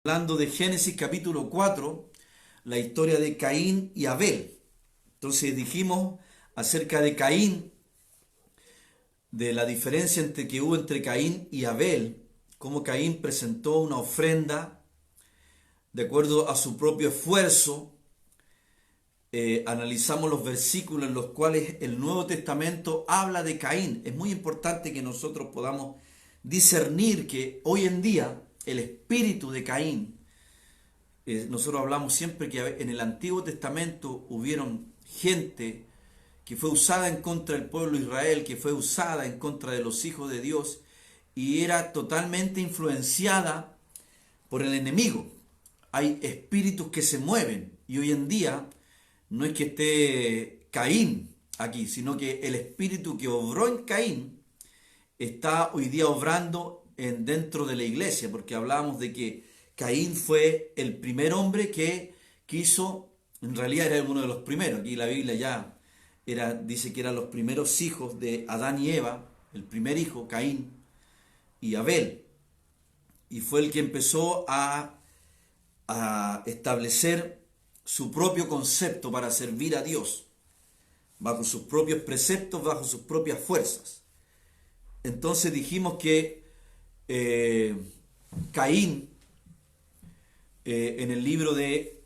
Hablando de Génesis capítulo 4, la historia de Caín y Abel. Entonces dijimos acerca de Caín, de la diferencia que hubo entre Caín y Abel, cómo Caín presentó una ofrenda de acuerdo a su propio esfuerzo. Analizamos los versículos en los cuales el Nuevo Testamento habla de Caín. Es muy importante que nosotros podamos discernir que hoy en día el espíritu de Caín, nosotros hablamos siempre que en el Antiguo Testamento hubieron gente que fue usada en contra del pueblo de Israel, que fue usada en contra de los hijos de Dios y era totalmente influenciada por el enemigo. Hay espíritus que se mueven y hoy en día no es que esté Caín aquí, sino que el espíritu que obró en Caín está hoy día obrando dentro de la iglesia, porque hablábamos de que Caín fue el primer hombre que quiso, en realidad era uno de los primeros, aquí la Biblia ya dice que eran los primeros hijos de Adán y Eva, el primer hijo, Caín y Abel, y fue el que empezó a establecer su propio concepto para servir a Dios, bajo sus propios preceptos, bajo sus propias fuerzas. Entonces dijimos que Caín, en el libro de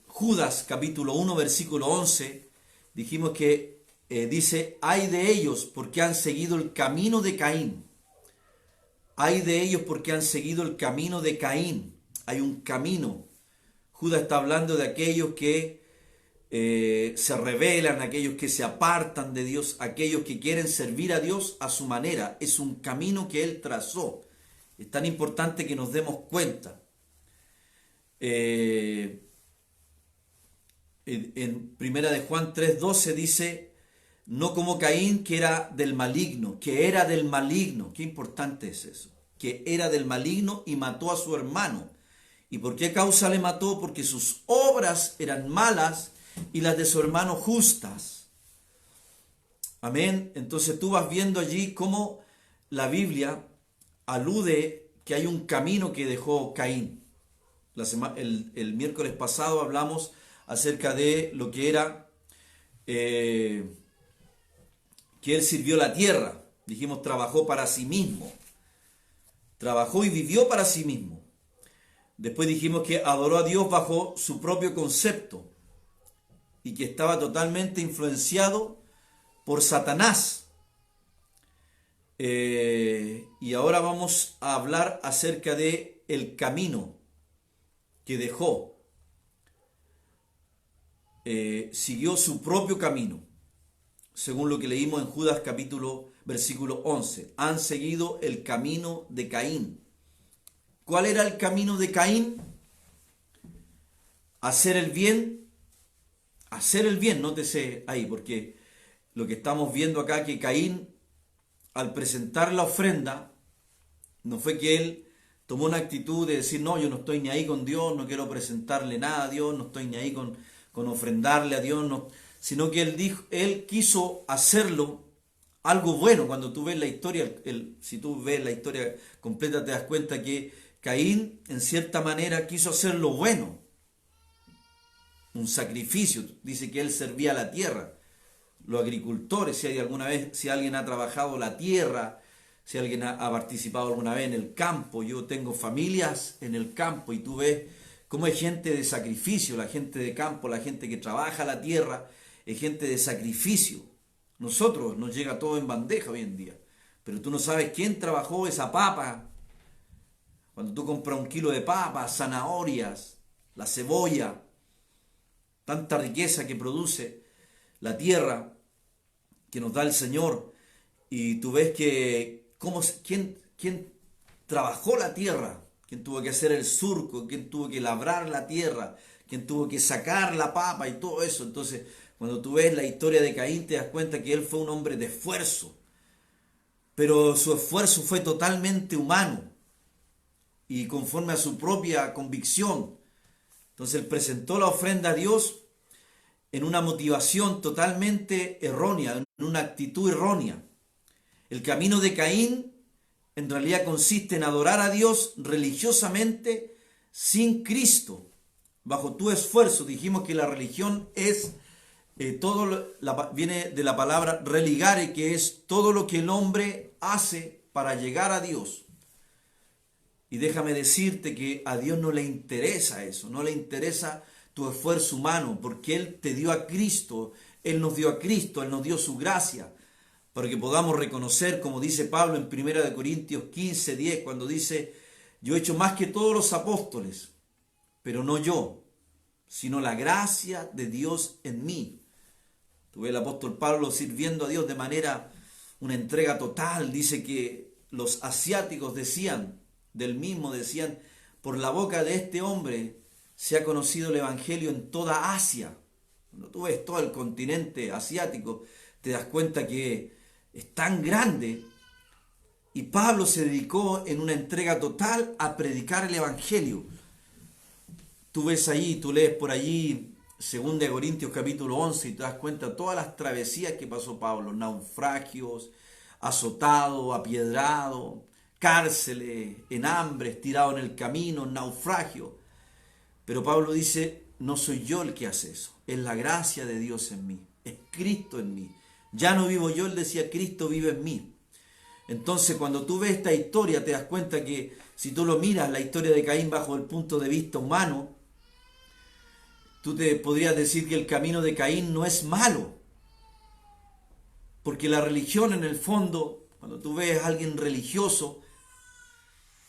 Judas, capítulo 1, versículo 11, dijimos que dice, ay de ellos porque han seguido el camino de Caín. Ay de ellos porque han seguido el camino de Caín. Hay un camino. Judas está hablando de aquellos que se rebelan, aquellos que se apartan de Dios, aquellos que quieren servir a Dios a su manera. Es un camino que Él trazó. Es tan importante que nos demos cuenta. En Primera de Juan 3:12 dice, no como Caín que era del maligno, que era del maligno. Qué importante es eso. Que era del maligno y mató a su hermano. ¿Y por qué causa le mató? Porque sus obras eran malas y las de su hermano justas. Amén. Entonces tú vas viendo allí cómo la Biblia alude que hay un camino que dejó Caín. El miércoles pasado hablamos acerca de lo que era que él sirvió la tierra. Dijimos, trabajó para sí mismo. Trabajó y vivió para sí mismo. Después dijimos que adoró a Dios bajo su propio concepto y que estaba totalmente influenciado por Satanás. Y ahora vamos a hablar acerca de el camino que dejó. Siguió su propio camino, según lo que leímos en Judas versículo 11. Han seguido el camino de Caín. ¿Cuál era el camino de Caín? Hacer el bien. Hacer el bien, nótese ahí, porque lo que estamos viendo acá, que Caín, al presentar la ofrenda, no fue que él tomó una actitud de decir, no, yo no estoy ni ahí con Dios, no quiero presentarle nada a Dios, no estoy ni ahí con ofrendarle a Dios, no, sino que él quiso hacerlo algo bueno. Cuando tú ves la historia, si tú ves la historia completa, te das cuenta que Caín, en cierta manera, quiso hacer lo bueno, un sacrificio. Dice que él servía a la tierra. Los agricultores, si alguien ha trabajado la tierra, si alguien ha participado alguna vez en el campo, yo tengo familias en el campo y tú ves cómo hay gente de sacrificio, la gente de campo, la gente que trabaja la tierra, es gente de sacrificio. Nosotros nos llega todo en bandeja hoy en día, pero tú no sabes quién trabajó esa papa. Cuando tú compras 1 kilo de papas, zanahorias, la cebolla, tanta riqueza que produce la tierra que nos da el Señor, y tú ves que quién trabajó la tierra, quién tuvo que hacer el surco, quién tuvo que labrar la tierra, quién tuvo que sacar la papa y todo eso. Entonces, cuando tú ves la historia de Caín, te das cuenta que él fue un hombre de esfuerzo, pero su esfuerzo fue totalmente humano y conforme a su propia convicción. Entonces él presentó la ofrenda a Dios en una motivación totalmente errónea, en una actitud errónea. El camino de Caín en realidad consiste en adorar a Dios religiosamente sin Cristo, bajo tu esfuerzo. Dijimos que la religión es viene de la palabra religare, que es todo lo que el hombre hace para llegar a Dios. Y déjame decirte que a Dios no le interesa eso, no le interesa tu esfuerzo humano, porque Él te dio a Cristo, Él nos dio a Cristo, Él nos dio su gracia, para que podamos reconocer, como dice Pablo en 1 Corintios 15, 10, cuando dice, yo he hecho más que todos los apóstoles, pero no yo, sino la gracia de Dios en mí. Tú ves el apóstol Pablo sirviendo a Dios de manera, una entrega total. Dice que los asiáticos decían, por la boca de este hombre se ha conocido el evangelio en toda Asia. Cuando tú ves todo el continente asiático, te das cuenta que es tan grande. Y Pablo se dedicó en una entrega total a predicar el evangelio. Tú ves ahí, tú lees por allí 2 Corintios capítulo 11 y te das cuenta de todas las travesías que pasó Pablo, naufragios, azotado, apiedrado, cárceles, en hambre, tirado en el camino, naufragio. Pero Pablo dice, no soy yo el que hace eso, es la gracia de Dios en mí, es Cristo en mí. Ya no vivo yo, él decía, Cristo vive en mí. Entonces cuando tú ves esta historia te das cuenta que si tú lo miras, la historia de Caín bajo el punto de vista humano, tú te podrías decir que el camino de Caín no es malo. Porque la religión en el fondo, cuando tú ves a alguien religioso,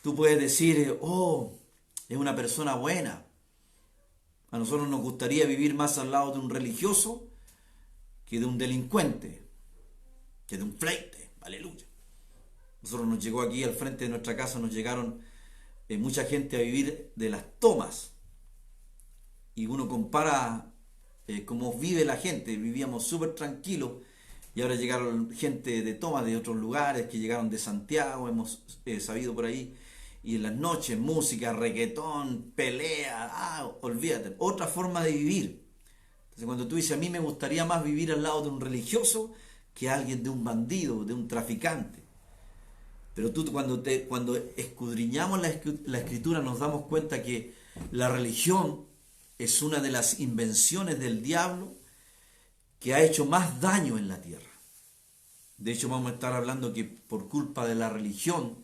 tú puedes decir, oh, es una persona buena. A nosotros nos gustaría vivir más al lado de un religioso que de un delincuente, que de un fleite. Aleluya. Nosotros nos llegó aquí al frente de nuestra casa, nos llegaron mucha gente a vivir de las tomas. Y uno compara cómo vive la gente. Vivíamos súper tranquilos y ahora llegaron gente de tomas de otros lugares, que llegaron de Santiago, hemos sabido por ahí. Y en las noches, música, reggaetón, pelea, olvídate, otra forma de vivir. Entonces cuando tú dices, a mí me gustaría más vivir al lado de un religioso que alguien de un bandido, de un traficante. Pero tú cuando escudriñamos la escritura nos damos cuenta que la religión es una de las invenciones del diablo que ha hecho más daño en la tierra. De hecho vamos a estar hablando que por culpa de la religión,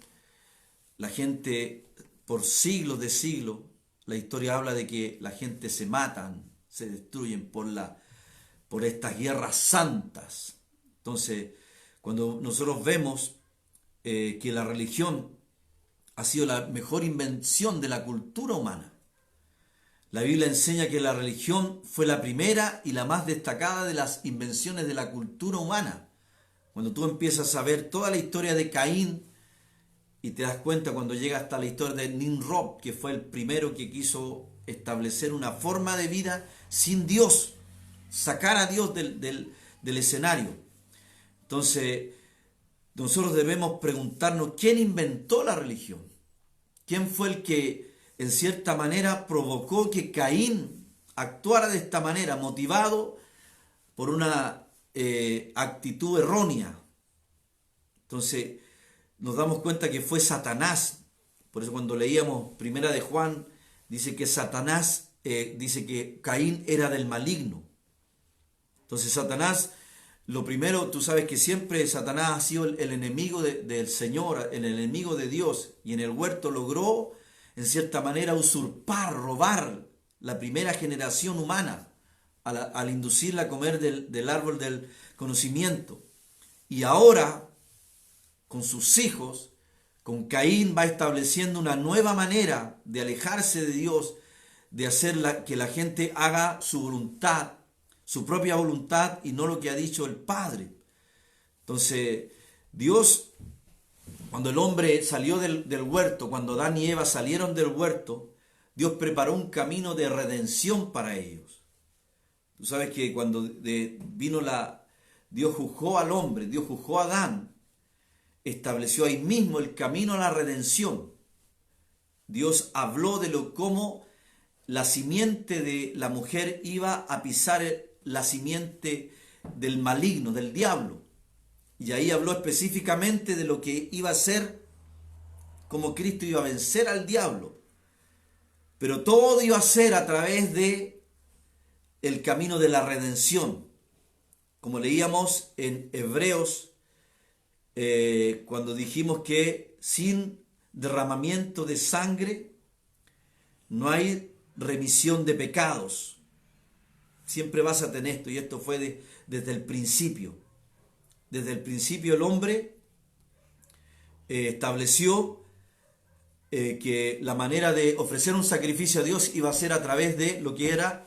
la gente por siglos de siglos, la historia habla de que la gente se matan, se destruyen por estas guerras santas. Entonces, cuando nosotros vemos que la religión ha sido la mejor invención de la cultura humana, la Biblia enseña que la religión fue la primera y la más destacada de las invenciones de la cultura humana. Cuando tú empiezas a ver toda la historia de Caín y te das cuenta cuando llega hasta la historia de Nimrod, que fue el primero que quiso establecer una forma de vida sin Dios, sacar a Dios del escenario. Entonces, nosotros debemos preguntarnos, ¿quién inventó la religión? ¿Quién fue el que en cierta manera provocó que Caín actuara de esta manera, motivado por una actitud errónea? Entonces nos damos cuenta que fue Satanás. Por eso cuando leíamos Primera de Juan, dice que Satanás, dice que Caín era del maligno. Entonces Satanás, lo primero, tú sabes que siempre Satanás ha sido el enemigo del Señor, el enemigo de Dios, y en el huerto logró en cierta manera usurpar, robar la primera generación humana al inducirla a comer del árbol del conocimiento. Y ahora, con sus hijos, con Caín va estableciendo una nueva manera de alejarse de Dios, de hacer que la gente haga su voluntad, su propia voluntad y no lo que ha dicho el Padre. Entonces, Dios, cuando el hombre salió del huerto, cuando Adán y Eva salieron del huerto, Dios preparó un camino de redención para ellos. Tú sabes que cuando Dios juzgó al hombre, Dios juzgó a Adán, estableció ahí mismo el camino a la redención. Dios habló de cómo la simiente de la mujer iba a pisar la simiente del maligno, del diablo. Y ahí habló específicamente de lo que iba a ser cómo Cristo iba a vencer al diablo. Pero todo iba a ser a través de el camino de la redención. Como leíamos en Hebreos, cuando dijimos que sin derramamiento de sangre no hay remisión de pecados. Siempre vas a tener esto, y esto fue desde el principio. Desde el principio el hombre estableció que la manera de ofrecer un sacrificio a Dios iba a ser a través de lo que era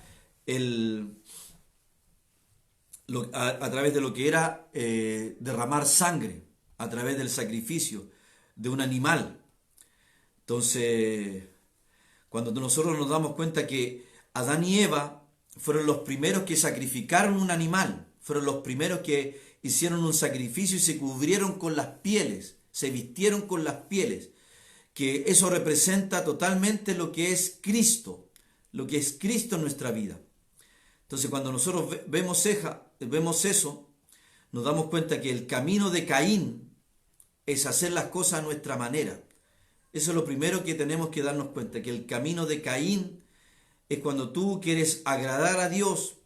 a través de lo que era derramar sangre, a través del sacrificio de un animal. Entonces, cuando nosotros nos damos cuenta que Adán y Eva fueron los primeros que sacrificaron un animal, fueron los primeros que hicieron un sacrificio y se cubrieron con las pieles, se vistieron con las pieles, que eso representa totalmente lo que es Cristo en nuestra vida. Entonces, cuando nosotros vemos eso, nos damos cuenta que el camino de Caín es hacer las cosas a nuestra manera. Eso es lo primero que tenemos que darnos cuenta, que el camino de Caín es cuando tú quieres agradar a Dios,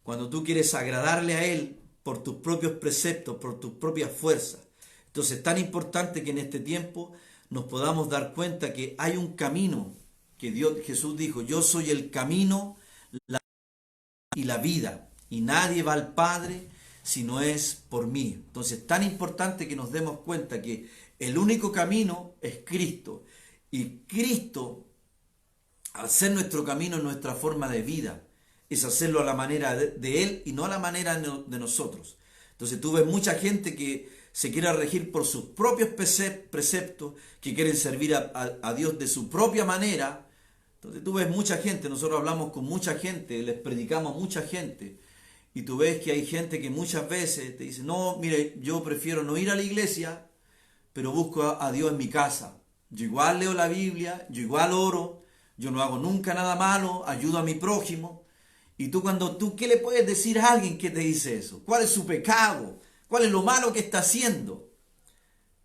cuando tú quieres agradarle a Él por tus propios preceptos, por tus propias fuerzas. Entonces es tan importante que en este tiempo nos podamos dar cuenta que hay un camino que Jesús dijo: yo soy el camino y la vida, y nadie va al Padre si no es por mí. Entonces es tan importante que nos demos cuenta que el único camino es Cristo, y Cristo, al ser nuestro camino, es nuestra forma de vida, es hacerlo a la manera de Él y no a la manera de nosotros. Entonces tú ves mucha gente que se quiere regir por sus propios preceptos, que quieren servir a Dios de su propia manera. Entonces tú ves mucha gente, nosotros hablamos con mucha gente, les predicamos a mucha gente, y tú ves que hay gente que muchas veces te dice: no, mire, yo prefiero no ir a la iglesia, pero busco a Dios en mi casa. Yo igual leo la Biblia, yo igual oro, yo no hago nunca nada malo, ayudo a mi prójimo. Y tú, ¿qué le puedes decir a alguien que te dice eso? ¿Cuál es su pecado? ¿Cuál es lo malo que está haciendo?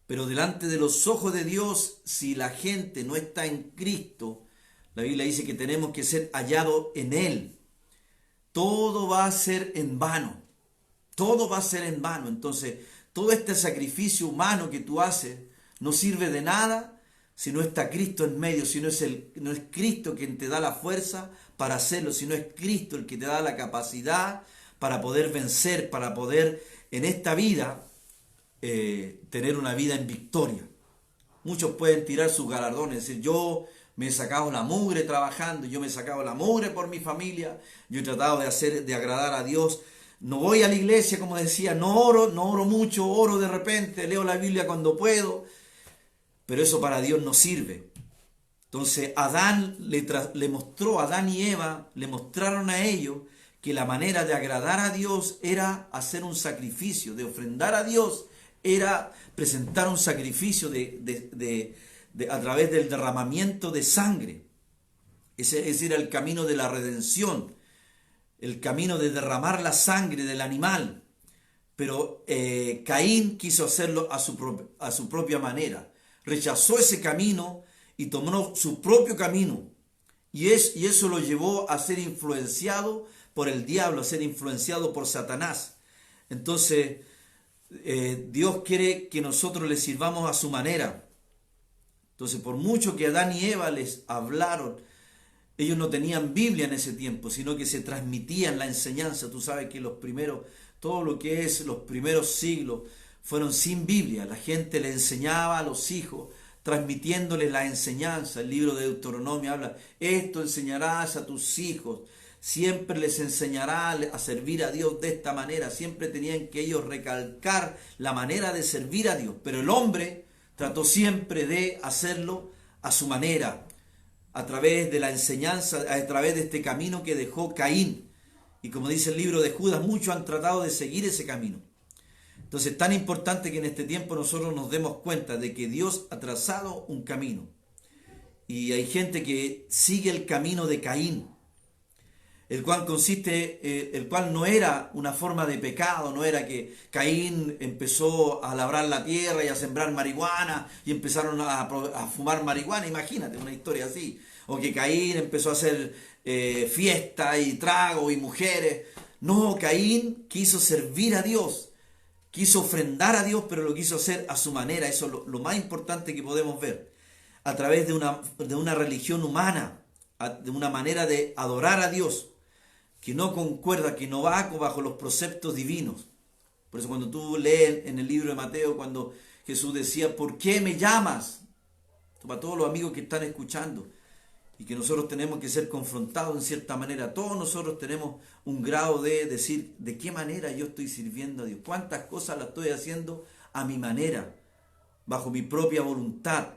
Pero delante de los ojos de Dios, si la gente no está en Cristo, la Biblia dice que tenemos que ser hallados en Él. Todo va a ser en vano. Todo va a ser en vano. Entonces, todo este sacrificio humano que tú haces no sirve de nada si no está Cristo en medio, si no es Cristo quien te da la fuerza para hacerlo, si no es Cristo el que te da la capacidad para poder vencer, para poder en esta vida tener una vida en victoria. Muchos pueden tirar sus galardones, decir: yo me he sacado la mugre trabajando, yo me he sacado la mugre por mi familia, yo he tratado de agradar a Dios. No voy a la iglesia, como decía, no oro mucho, oro de repente, leo la Biblia cuando puedo, pero eso para Dios no sirve. Entonces Adán Adán y Eva le mostraron a ellos que la manera de agradar a Dios era hacer un sacrificio, de ofrendar a Dios, era presentar un sacrificio a través del derramamiento de sangre. Ese era el camino de la redención, el camino de derramar la sangre del animal. Pero Caín quiso hacerlo a su propia manera. Rechazó ese camino y tomó su propio camino. Y eso lo llevó a ser influenciado por el diablo, a ser influenciado por Satanás. Entonces, Dios quiere que nosotros le sirvamos a su manera. Entonces, por mucho que Adán y Eva les hablaron, ellos no tenían Biblia en ese tiempo, sino que se transmitían la enseñanza. Tú sabes que todo lo que es los primeros siglos fueron sin Biblia. La gente le enseñaba a los hijos, transmitiéndoles la enseñanza. El libro de Deuteronomio habla: esto enseñarás a tus hijos, siempre les enseñará a servir a Dios de esta manera. Siempre tenían que ellos recalcar la manera de servir a Dios, pero el hombre trató siempre de hacerlo a su manera, a través de la enseñanza, a través de este camino que dejó Caín. Y como dice el libro de Judas, muchos han tratado de seguir ese camino. Entonces es tan importante que en este tiempo nosotros nos demos cuenta de que Dios ha trazado un camino. Y hay gente que sigue el camino de Caín. el cual no era una forma de pecado, no era que Caín empezó a labrar la tierra y a sembrar marihuana y empezaron a fumar marihuana, imagínate una historia así, o que Caín empezó a hacer fiesta y trago y mujeres. No, Caín quiso servir a Dios, quiso ofrendar a Dios, pero lo quiso hacer a su manera. Eso es lo más importante que podemos ver, a través de una religión humana, de una manera de adorar a Dios, que no concuerda, que no va bajo los preceptos divinos. Por eso cuando tú lees en el libro de Mateo, cuando Jesús decía, ¿por qué me llamas? Para todos los amigos que están escuchando, y que nosotros tenemos que ser confrontados en cierta manera, todos nosotros tenemos un grado de decir, ¿de qué manera yo estoy sirviendo a Dios? ¿Cuántas cosas las estoy haciendo a mi manera, bajo mi propia voluntad?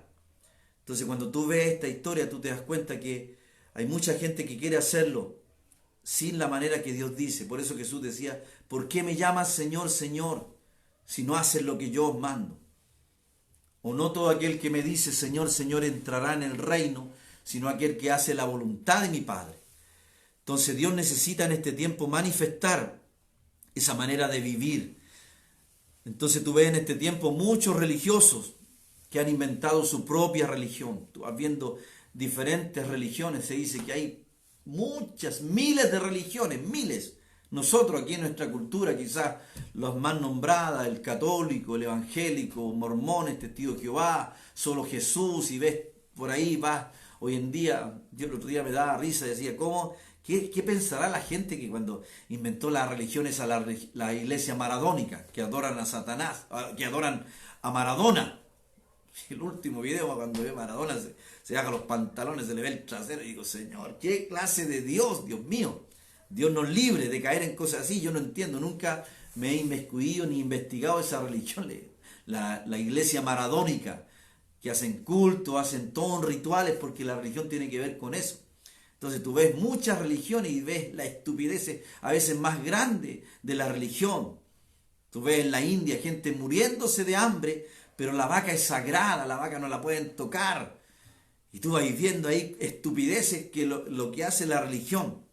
Entonces cuando tú ves esta historia, tú te das cuenta que hay mucha gente que quiere hacerlo sin la manera que Dios dice. Por eso Jesús decía, ¿por qué me llamas Señor, Señor, si no haces lo que yo os mando? O no todo aquel que me dice Señor, Señor entrará en el reino, sino aquel que hace la voluntad de mi Padre. Entonces Dios necesita en este tiempo manifestar esa manera de vivir. Entonces tú ves en este tiempo muchos religiosos que han inventado su propia religión. Tú vas viendo diferentes religiones, se dice que hay muchas, miles de religiones, miles. Nosotros aquí en nuestra cultura, quizás las más nombradas, el católico, el evangélico, mormones, testigos de Jehová, solo Jesús, y ves por ahí, vas, hoy en día, yo el otro día me daba risa, decía, ¿qué pensará la gente que cuando inventó las religiones a la iglesia maradónica, que adoran a Satanás, que adoran a Maradona? El último video, cuando ve a Maradona, se baja los pantalones, se le ve el trasero, y digo, Señor, ¿qué clase de Dios, Dios mío? Dios nos libre de caer en cosas así. Yo no entiendo, nunca me he inmiscuido ni investigado esa religión, la iglesia maradónica, que hacen culto, hacen todos rituales, porque la religión tiene que ver con eso. Entonces tú ves muchas religiones y ves la estupidez a veces más grande de la religión. Tú ves en la India gente muriéndose de hambre, pero la vaca es sagrada, la vaca no la pueden tocar. Y tú vas viendo ahí estupideces que lo que hace la religión.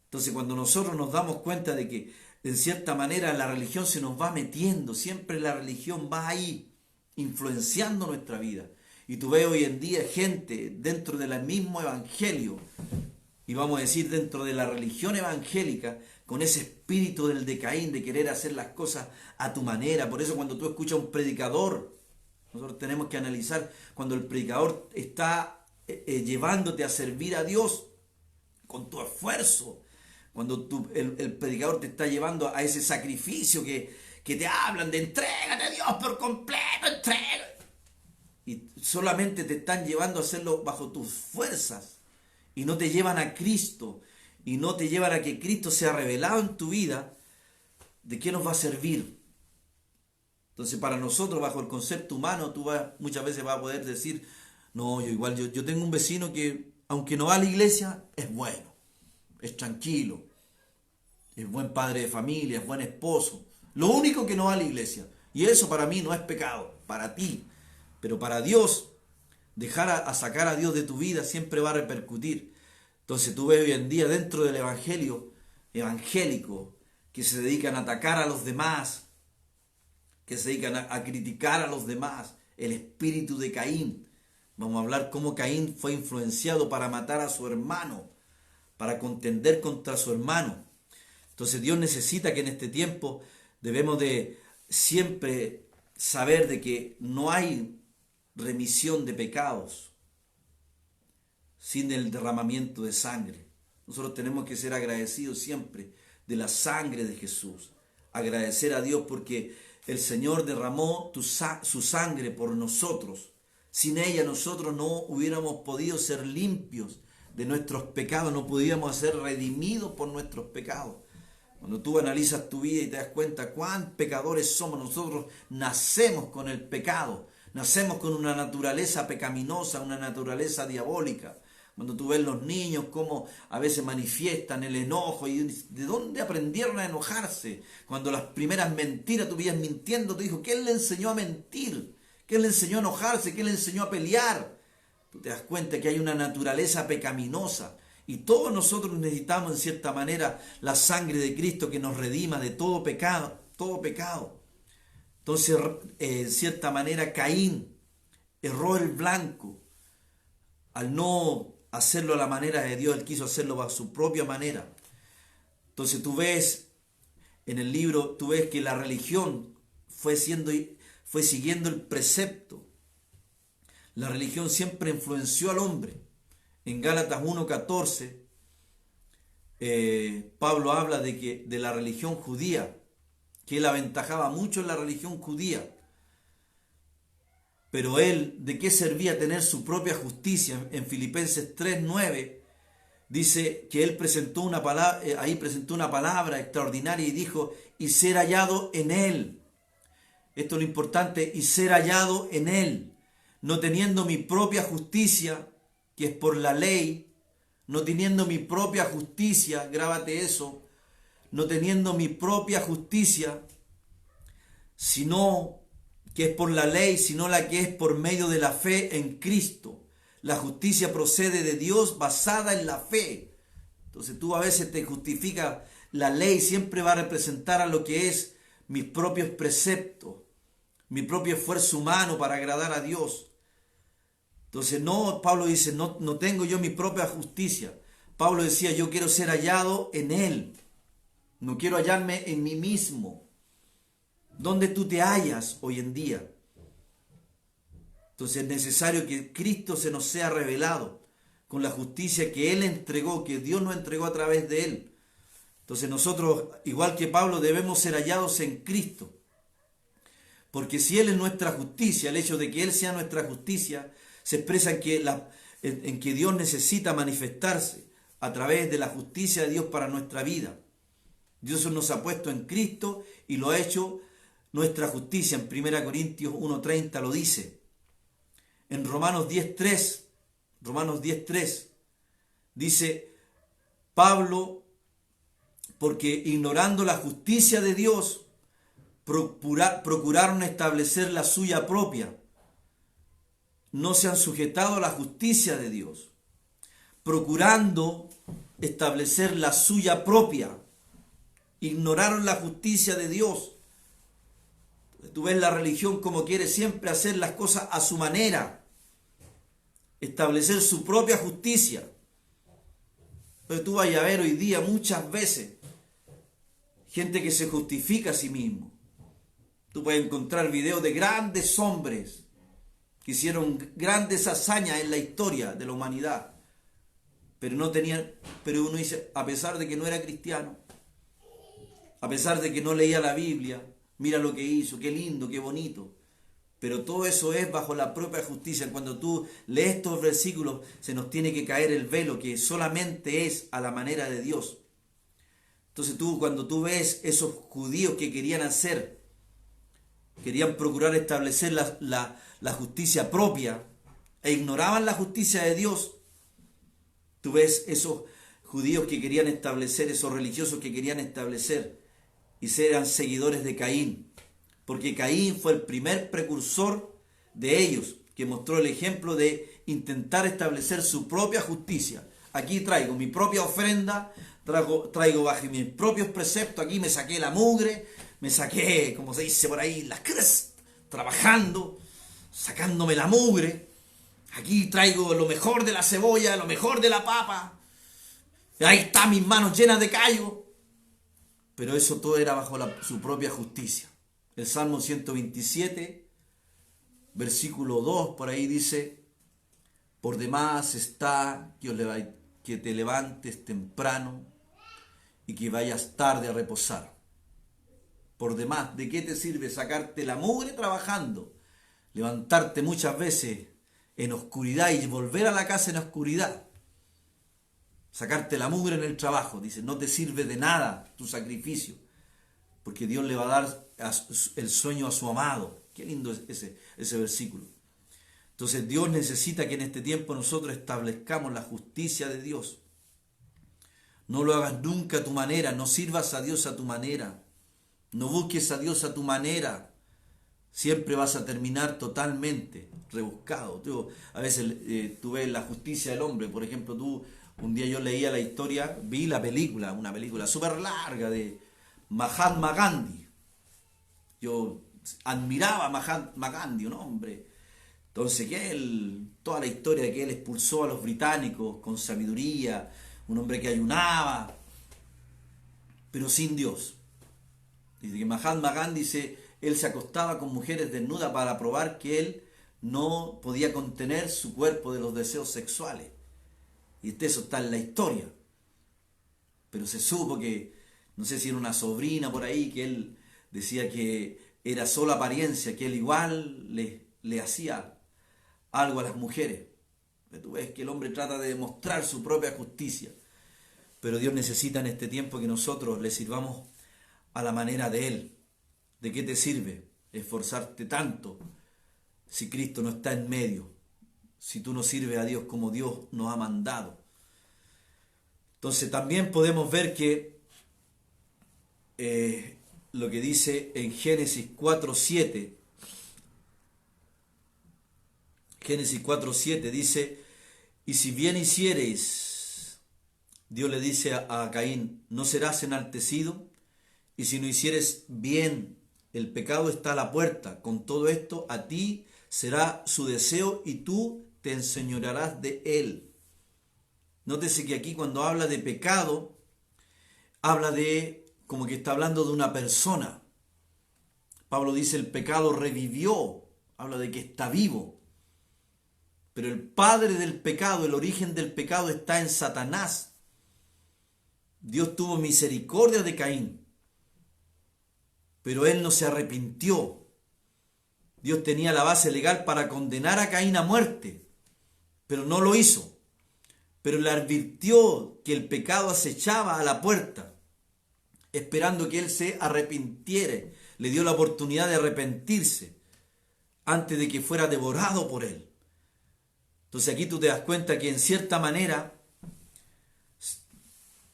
Entonces cuando nosotros nos damos cuenta de que en cierta manera la religión se nos va metiendo, siempre la religión va ahí, influenciando nuestra vida. Y tú ves hoy en día gente dentro del mismo evangelio, y vamos a decir dentro de la religión evangélica, con ese espíritu del de Caín, de querer hacer las cosas a tu manera. Por eso cuando tú escuchas a un predicador, nosotros tenemos que analizar cuando el predicador está llevándote a servir a Dios con tu esfuerzo, cuando el predicador te está llevando a ese sacrificio que te hablan de entrégate a Dios por completo, entrega. Y solamente te están llevando a hacerlo bajo tus fuerzas y no te llevan a Cristo y no te llevan a que Cristo sea revelado en tu vida. ¿De qué nos va a servir? Entonces para nosotros, bajo el concepto humano, muchas veces vas a poder decir, no, yo tengo un vecino que aunque no va a la iglesia, es bueno, es tranquilo, es buen padre de familia, es buen esposo. Lo único que no va a la iglesia. Y eso para mí no es pecado, para ti. Pero para Dios, dejar a sacar a Dios de tu vida siempre va a repercutir. Entonces tú ves hoy en día dentro del evangelio evangélico que se dedican a atacar a los demás, que se dedican a criticar a los demás, el espíritu de Caín. Vamos a hablar cómo Caín fue influenciado para matar a su hermano, para contender contra su hermano. Entonces Dios necesita que en este tiempo debemos de siempre saber de que no hay remisión de pecados sin el derramamiento de sangre. Nosotros tenemos que ser agradecidos siempre de la sangre de Jesús. Agradecer a Dios porque el Señor derramó su sangre por nosotros. Sin ella nosotros no hubiéramos podido ser limpios de nuestros pecados, no podíamos ser redimidos por nuestros pecados. Cuando tú analizas tu vida y te das cuenta cuán pecadores somos, nosotros nacemos con el pecado, nacemos con una naturaleza pecaminosa, una naturaleza diabólica. Cuando tú ves los niños cómo a veces manifiestan el enojo y de dónde aprendieron a enojarse. Cuando las primeras mentiras tú veías mintiendo, tu hijo, ¿quién le enseñó a mentir? ¿Quién le enseñó a enojarse? ¿Quién le enseñó a pelear? Tú te das cuenta que hay una naturaleza pecaminosa Y todos nosotros necesitamos en cierta manera la sangre de Cristo que nos redima de todo pecado, todo pecado. Entonces, en cierta manera, Caín erró el blanco al no hacerlo a la manera de Dios. Él quiso hacerlo a su propia manera. Entonces tú ves en el libro, tú ves que la religión fue siguiendo el precepto. La religión siempre influenció al hombre. En Gálatas 1:14, Pablo habla de la religión judía, que él aventajaba mucho en la religión judía. Pero él, ¿de qué servía tener su propia justicia? En Filipenses 3:9 dice que él presentó una palabra extraordinaria y dijo, y ser hallado en él. Esto es lo importante, y ser hallado en él, no teniendo mi propia justicia, que es por la ley, no teniendo mi propia justicia, grábate eso, no teniendo mi propia justicia, sino que es por la ley, sino la que es por medio de la fe en Cristo. La justicia procede de Dios basada en la fe. Entonces tú a veces te justificas, la ley siempre va a representar a lo que es mis propios preceptos, mi propio esfuerzo humano para agradar a Dios. Entonces no, Pablo dice, no tengo yo mi propia justicia. Pablo decía, yo quiero ser hallado en Él. No quiero hallarme en mí mismo. ¿Dónde tú te hallas hoy en día? Entonces es necesario que Cristo se nos sea revelado con la justicia que Él entregó, que Dios nos entregó a través de Él. Entonces nosotros, igual que Pablo, debemos ser hallados en Cristo. Porque si Él es nuestra justicia, el hecho de que Él sea nuestra justicia, se expresa en que Dios necesita manifestarse a través de la justicia de Dios para nuestra vida. Dios nos ha puesto en Cristo y lo ha hecho nuestra justicia. En 1 Corintios 1:30 lo dice. En Romanos 10:3 dice Pablo, porque ignorando la justicia de Dios, procuraron establecer la suya propia. No se han sujetado a la justicia de Dios, procurando establecer la suya propia. Ignoraron la justicia de Dios. Tú ves la religión como quiere siempre hacer las cosas a su manera, establecer su propia justicia. Pero tú vas a ver hoy día muchas veces gente que se justifica a sí mismo. Tú puedes encontrar videos de grandes hombres que hicieron grandes hazañas en la historia de la humanidad, pero uno dice, a pesar de que no era cristiano, a pesar de que no leía la Biblia, mira lo que hizo, qué lindo, qué bonito. Pero todo eso es bajo la propia justicia. Cuando tú lees estos versículos, se nos tiene que caer el velo, que solamente es a la manera de Dios. Entonces cuando tú ves esos judíos que querían procurar establecer la justicia propia e ignoraban la justicia de Dios, tú ves esos judíos que querían establecer, esos religiosos que querían establecer, y eran seguidores de Caín, porque Caín fue el primer precursor de ellos, que mostró el ejemplo de intentar establecer su propia justicia. Aquí traigo mi propia ofrenda, traigo bajo mis propios preceptos, aquí me saqué la mugre, me saqué, como se dice por ahí, las cres, trabajando, sacándome la mugre. Aquí traigo lo mejor de la cebolla, lo mejor de la papa. Ahí están mis manos llenas de callo. Pero eso todo era bajo su propia justicia. El Salmo 127, versículo 2, por ahí dice, por demás está que te levantes temprano y que vayas tarde a reposar. Por demás, ¿de qué te sirve sacarte la mugre trabajando? Levantarte muchas veces en oscuridad y volver a la casa en oscuridad. Sacarte la mugre en el trabajo, dice, no te sirve de nada tu sacrificio, porque Dios le va a dar el sueño a su amado. Qué lindo es ese versículo. Entonces Dios necesita que en este tiempo nosotros establezcamos la justicia de Dios. No lo hagas nunca a tu manera, no sirvas a Dios a tu manera, no busques a Dios a tu manera. Siempre vas a terminar totalmente rebuscado. A veces tú ves la justicia del hombre, por ejemplo, tú Un día yo leía la historia, vi la película, una película súper larga de Mahatma Gandhi. Yo admiraba a Mahatma Gandhi, un hombre. Entonces, que él, toda la historia de que él expulsó a los británicos con sabiduría, un hombre que ayunaba, pero sin Dios. Dice que Mahatma Gandhi él se acostaba con mujeres desnudas para probar que él no podía contener su cuerpo de los deseos sexuales. Y eso está en la historia. Pero se supo que, no sé si era una sobrina por ahí, que él decía que era solo apariencia, que él igual le hacía algo a las mujeres. Pero tú ves que el hombre trata de demostrar su propia justicia. Pero Dios necesita en este tiempo que nosotros le sirvamos a la manera de Él. ¿De qué te sirve esforzarte tanto si Cristo no está en medio? Si tú no sirves a Dios como Dios nos ha mandado. Entonces también podemos ver que lo que dice en Génesis 4:7, Génesis 4:7 dice, y si bien hiciereis, Dios le dice a Caín, no serás enaltecido, y si no hicieres bien, el pecado está a la puerta. Con todo esto, a ti será su deseo y tú te enseñorearás de él. Nótese que aquí cuando habla de pecado, habla de, como que está hablando de una persona. Pablo dice, el pecado revivió, habla de que está vivo. Pero el padre del pecado, el origen del pecado está en Satanás. Dios tuvo misericordia de Caín, pero él no se arrepintió. Dios tenía la base legal para condenar a Caín a muerte, pero no lo hizo. Pero le advirtió que el pecado acechaba a la puerta, esperando que él se arrepintiera. Le dio la oportunidad de arrepentirse antes de que fuera devorado por él. Entonces aquí tú te das cuenta que en cierta manera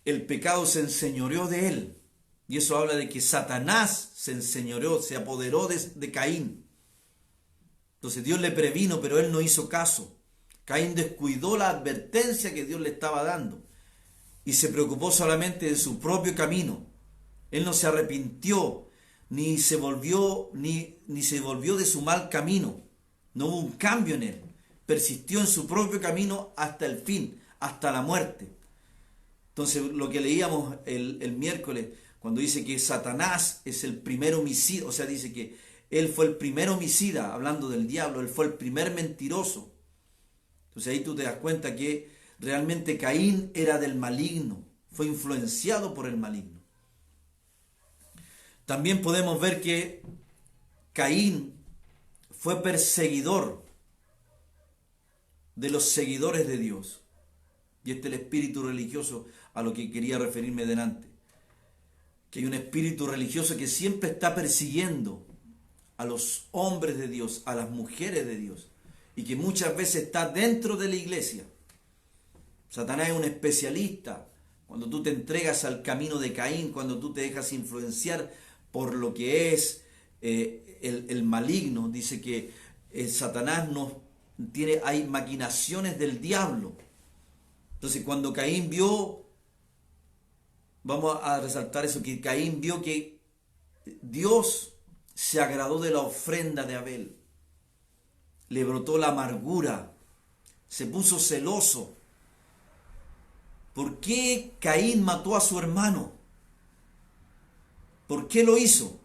el pecado se enseñoreó de él. Y eso habla de que Satanás se enseñoreó, se apoderó de Caín. Entonces Dios le previno, pero él no hizo caso. Caín descuidó la advertencia que Dios le estaba dando y se preocupó solamente de su propio camino. Él no se arrepintió, ni se volvió de su mal camino. No hubo un cambio en él. Persistió en su propio camino hasta el fin, hasta la muerte. Entonces lo que leíamos el miércoles, cuando dice que Satanás es el primer homicida, o sea, dice que él fue el primer homicida, hablando del diablo, él fue el primer mentiroso. Entonces ahí tú te das cuenta que realmente Caín era del maligno, fue influenciado por el maligno. También podemos ver que Caín fue perseguidor de los seguidores de Dios. Y este es el espíritu religioso a lo que quería referirme delante. Que hay un espíritu religioso que siempre está persiguiendo a los hombres de Dios, a las mujeres de Dios, y que muchas veces está dentro de la iglesia. Satanás es un especialista. Cuando tú te entregas al camino de Caín, cuando tú te dejas influenciar por lo que es el maligno, dice que Satanás hay maquinaciones del diablo. Entonces cuando Caín vio, vamos a resaltar eso, que Caín vio que Dios se agradó de la ofrenda de Abel. Le brotó la amargura, se puso celoso. ¿Por qué Caín mató a su hermano? ¿Por qué lo hizo?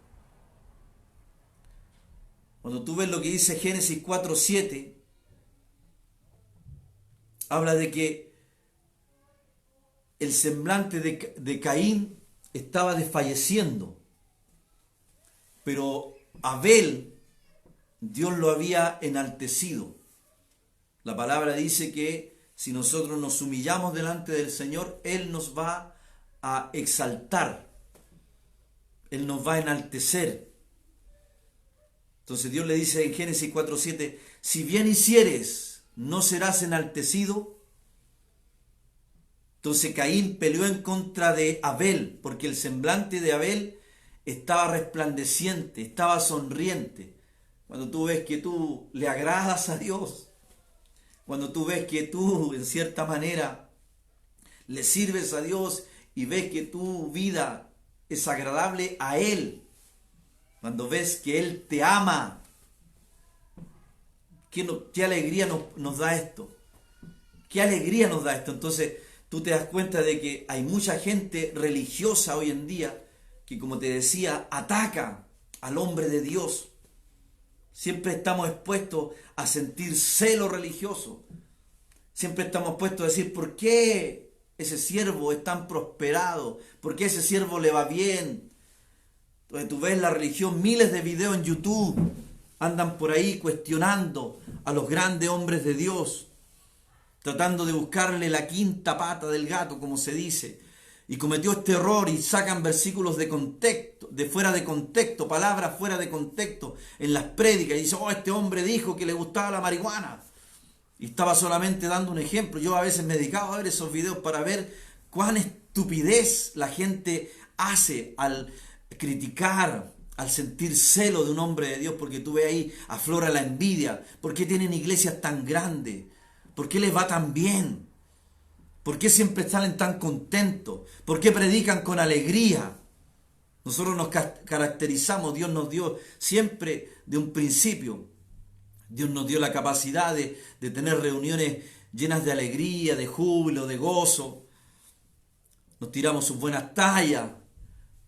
Cuando tú ves lo que dice Génesis 4:7, habla de que el semblante de Caín estaba desfalleciendo, pero Abel, Dios lo había enaltecido. La palabra dice que si nosotros nos humillamos delante del Señor, Él nos va a exaltar, Él nos va a enaltecer. Entonces Dios le dice en Génesis 4:7, si bien hicieres, no serás enaltecido. Entonces Caín peleó en contra de Abel, porque el semblante de Abel estaba resplandeciente, estaba sonriente. Cuando tú ves que tú le agradas a Dios, cuando tú ves que tú, en cierta manera, le sirves a Dios y ves que tu vida es agradable a Él, cuando ves que Él te ama, qué alegría nos da esto. Qué alegría nos da esto. Entonces tú te das cuenta de que hay mucha gente religiosa hoy en día que, como te decía, ataca al hombre de Dios. Siempre estamos expuestos a sentir celo religioso. Siempre estamos expuestos a decir, ¿por qué ese siervo es tan prosperado? ¿Por qué ese siervo le va bien? Entonces tú ves la religión, miles de videos en YouTube andan por ahí cuestionando a los grandes hombres de Dios, tratando de buscarle la quinta pata del gato, como se dice, y cometió este error y sacan versículos de contexto, de fuera de contexto, palabras fuera de contexto en las prédicas, y dice, oh, este hombre dijo que le gustaba la marihuana, y estaba solamente dando un ejemplo. Yo a veces me dedicaba a ver esos videos para ver cuán estupidez la gente hace al criticar, al sentir celo de un hombre de Dios, porque tú ves ahí, aflora la envidia. ¿Por qué tienen iglesias tan grandes? ¿Por qué les va tan bien? ¿Por qué siempre salen tan contentos? ¿Por qué predican con alegría? Nosotros nos caracterizamos, Dios nos dio siempre de un principio, Dios nos dio la capacidad de tener reuniones llenas de alegría, de júbilo, de gozo. Nos tiramos sus buenas tallas.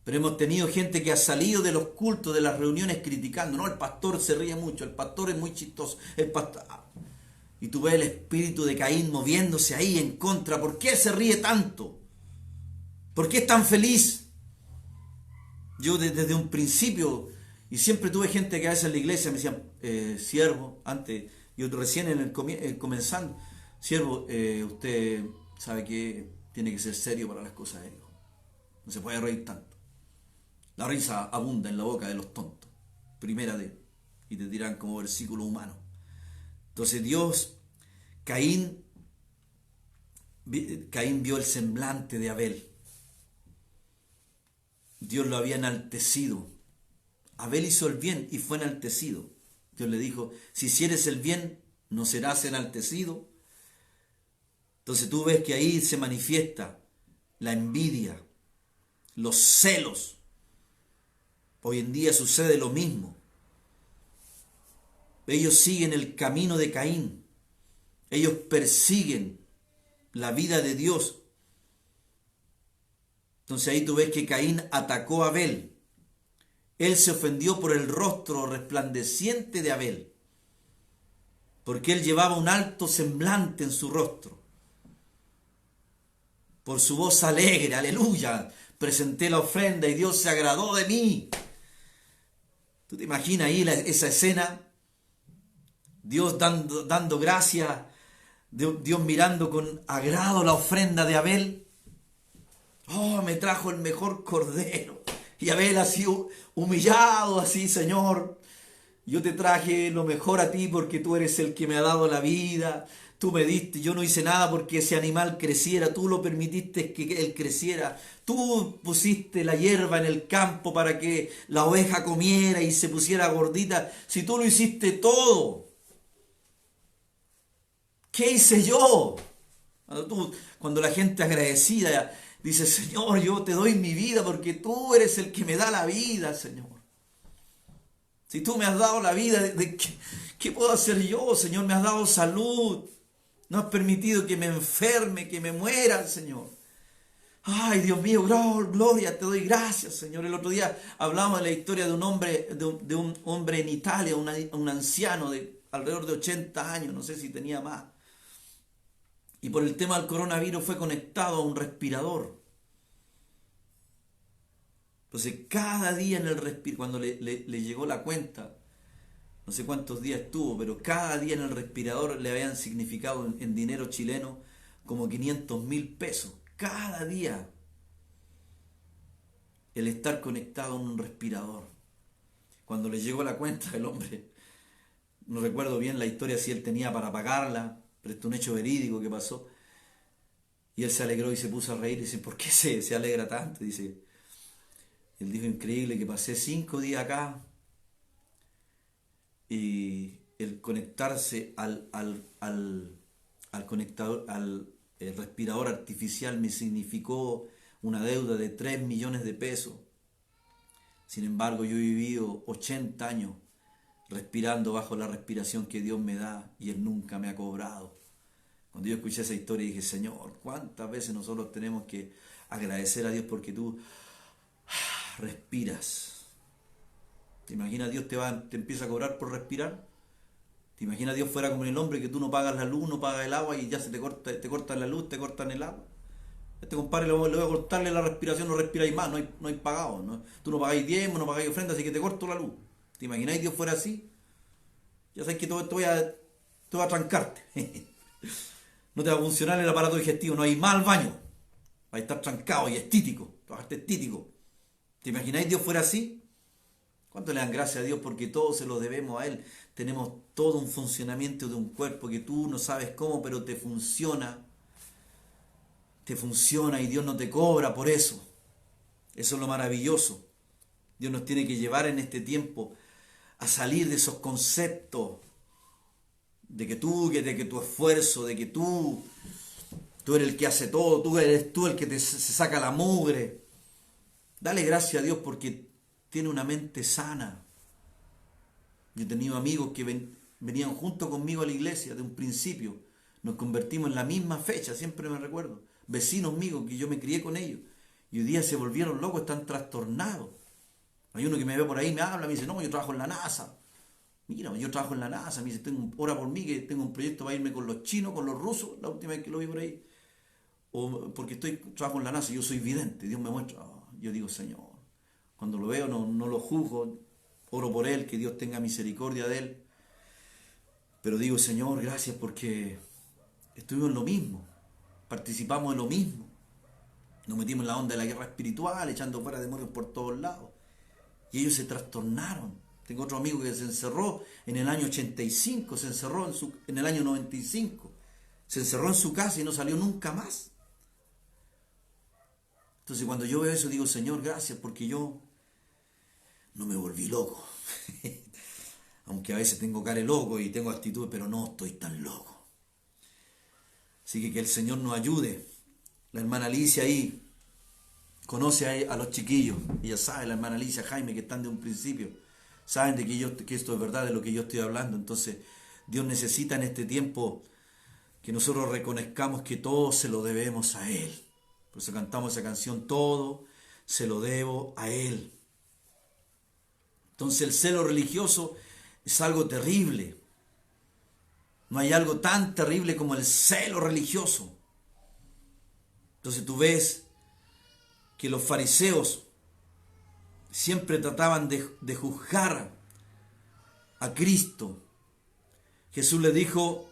Pero hemos tenido gente que ha salido de los cultos, de las reuniones, criticando. No, el pastor se ríe mucho, el pastor es muy chistoso, el pastor... Y tú ves el espíritu de Caín moviéndose ahí en contra. ¿Por qué se ríe tanto? ¿Por qué es tan feliz? Yo desde un principio, y siempre tuve gente que a veces en la iglesia me decían, siervo, antes, yo recién en comenzando, siervo, usted sabe que tiene que ser serio para las cosas de Dios. No se puede reír tanto. La risa abunda en la boca de los tontos. Y te dirán como versículo humano. Entonces Caín vio el semblante de Abel. Dios lo había enaltecido. Abel hizo el bien y fue enaltecido. Dios le dijo, si hicieres el bien, ¿no serás enaltecido? Entonces tú ves que ahí se manifiesta la envidia, los celos. Hoy en día sucede lo mismo. Ellos siguen el camino de Caín. Ellos persiguen la vida de Dios. Entonces ahí tú ves que Caín atacó a Abel. Él se ofendió por el rostro resplandeciente de Abel, porque él llevaba un alto semblante en su rostro. Por su voz alegre, aleluya, presenté la ofrenda y Dios se agradó de mí. ¿Tú te imaginas ahí esa escena? Dios dando gracias, Dios mirando con agrado la ofrenda de Abel. Oh, me trajo el mejor cordero. Y Abel así humillado, así, Señor, yo te traje lo mejor a ti porque tú eres el que me ha dado la vida. Tú me diste, yo no hice nada porque ese animal creciera, tú lo permitiste que él creciera. Tú pusiste la hierba en el campo para que la oveja comiera y se pusiera gordita. Si tú lo hiciste todo, ¿qué hice yo? Cuando la gente agradecida dice, Señor, yo te doy mi vida porque tú eres el que me da la vida, Señor. Si tú me has dado la vida, ¿qué puedo hacer yo, Señor? Me has dado salud. No has permitido que me enferme, que me muera, Señor. Ay, Dios mío, gloria, te doy gracias, Señor. El otro día hablamos de la historia de un hombre, de un hombre en Italia, un anciano de alrededor de 80 años, no sé si tenía más. Y por el tema del coronavirus fue conectado a un respirador. Entonces cada día en el respirador, cuando le llegó la cuenta, no sé cuántos días estuvo, pero cada día en el respirador le habían significado en dinero chileno como 500.000 pesos. Cada día el estar conectado a un respirador. Cuando le llegó la cuenta, el hombre, no recuerdo bien la historia si él tenía para pagarla, pero esto es un hecho verídico que pasó. Y él se alegró y se puso a reír y dice, ¿por qué se alegra tanto? Dice, él dijo, increíble que pasé 5 días acá y el conectarse al conectador, el respirador artificial me significó una deuda de 3 millones de pesos. Sin embargo, yo he vivido 80 años respirando bajo la respiración que Dios me da y Él nunca me ha cobrado. Cuando yo escuché esa historia dije, Señor, ¿cuántas veces nosotros tenemos que agradecer a Dios porque tú respiras? ¿Te imaginas Dios te empieza a cobrar por respirar? ¿Te imaginas Dios fuera como el hombre que tú no pagas la luz, no pagas el agua y ya se te cortan la luz, te cortan el agua? Este compadre le voy a cortarle la respiración, no respiráis más, no hay pagado. ¿No? Tú no pagáis diezmo, no pagáis ofrenda, así que te corto la luz. ¿Te imagináis Dios fuera así? Ya sabes que te voy a trancarte. No te va a funcionar el aparato digestivo, no hay más al baño. Va a estar trancado y estítico, trabajaste estítico. ¿Te imagináis Dios fuera así? ¿Cuánto le dan gracias a Dios? Porque todo se lo debemos a Él. Tenemos todo un funcionamiento de un cuerpo que tú no sabes cómo, pero te funciona. Te funciona y Dios no te cobra por eso. Eso es lo maravilloso. Dios nos tiene que llevar en este tiempo a salir de esos conceptos de que tu esfuerzo, de que tú eres el que hace todo, tú eres tú el que se saca la mugre. Dale gracias a Dios porque tiene una mente sana. Yo he tenido amigos que venían junto conmigo a la iglesia de un principio. Nos convertimos en la misma fecha, siempre me recuerdo. Vecinos míos que yo me crié con ellos. Y hoy día se volvieron locos, están trastornados. Hay uno que me ve por ahí, me habla, me dice, no, yo trabajo en la NASA. Mira, yo trabajo en la NASA, me dice, ora por mí, que tengo un proyecto para irme con los chinos, con los rusos, la última vez que lo vi por ahí. O porque trabajo en la NASA, yo soy vidente, Dios me muestra. Yo digo, Señor, cuando lo veo no lo juzgo, oro por él, que Dios tenga misericordia de él. Pero digo, Señor, gracias porque estuvimos en lo mismo, participamos en lo mismo. Nos metimos en la onda de la guerra espiritual, echando fuera demonios por todos lados. Y ellos se trastornaron. Tengo otro amigo que se encerró en el año 85, se encerró en el año 95. Se encerró en su casa y no salió nunca más. Entonces cuando yo veo eso digo, Señor, gracias porque yo no me volví loco. Aunque a veces tengo cara de loco y tengo actitud, pero no estoy tan loco. Así que el Señor nos ayude. La hermana Alicia ahí conoce a los chiquillos. Ella sabe, la hermana Alicia, Jaime, que están de un principio. Saben de que esto es verdad, de lo que yo estoy hablando. Entonces Dios necesita en este tiempo que nosotros reconozcamos que todo se lo debemos a Él. Por eso cantamos esa canción, todo se lo debo a Él. Entonces el celo religioso es algo terrible. No hay algo tan terrible como el celo religioso. Entonces tú ves que los fariseos siempre trataban de juzgar a Cristo. Jesús les dijo